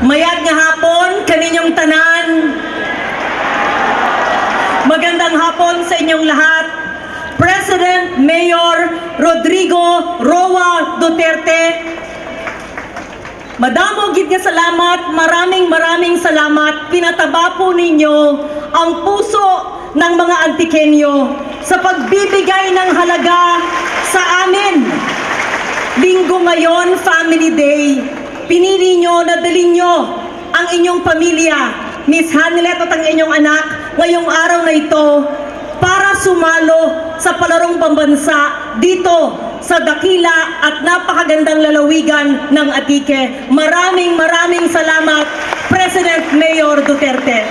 Mayad nga hapon, kaninyong tanan. Magandang hapon sa inyong lahat. President Mayor Rodrigo Roa Duterte. Madamo gid nga salamat, maraming salamat. Pinataba po ninyo ang puso ng mga Antiqueño sa pagbibigay ng halaga sa amin. Linggo ngayon, Family Day. Pinili nyo na dalhin nyo ang inyong pamilya, Miss Hanilet at ang inyong anak, ngayong araw na ito para sumalo sa palarong pambansa dito sa dakila at napakagandang lalawigan ng Antique. Maraming salamat, President Mayor Duterte.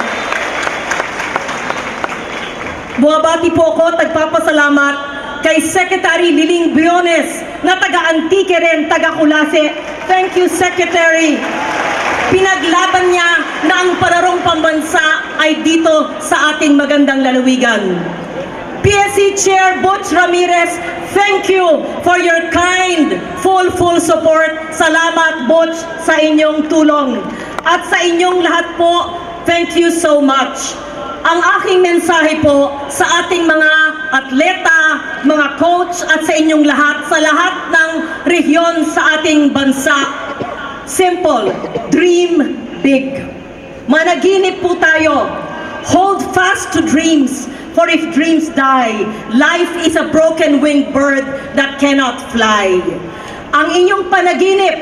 Buwabati po ako, tagpapasalamat kay Secretary Liling Briones na taga-Antique rin, taga-Kulase. Thank you, Secretary. Pinaglaban niya na ang palarong pambansa ay dito sa ating magandang lalawigan. PSC Chair Butch Ramirez, thank you for your kind, full support. Salamat, Butch, sa inyong tulong. At sa inyong lahat po, thank you so much. Ang aking mensahe po sa ating mga atleta, mga coach at sa inyong lahat, sa lahat ng rehiyon sa ating bansa. Simple, dream big. Managinip po tayo. Hold fast to dreams, for if dreams die, life is a broken-winged bird that cannot fly. Ang inyong panaginip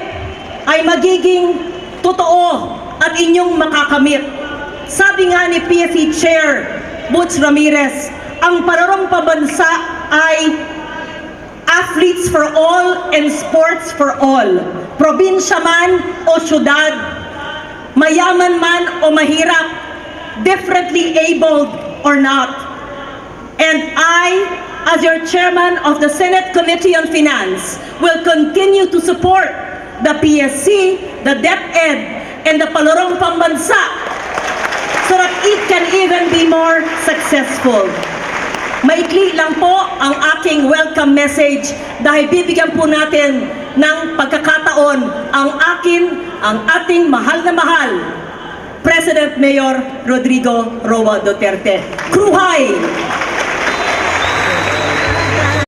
ay magiging totoo at inyong makakamit. Sabi nga ni PSC Chair Butch Ramirez, ang palarong pambansa ay athletes for all and sports for all. Probinsya man o syudad, mayaman man o mahirap, differently abled or not. And I, as your chairman of the Senate Committee on Finance, will continue to support the PSC, the DepEd, and the palarong pambansa so that it can even be more successful. Maikli lang po ang aking welcome message dahil bibigyan po natin ng pagkakataon ang ating mahal na mahal, President Mayor Rodrigo Roa Duterte. Kruhay!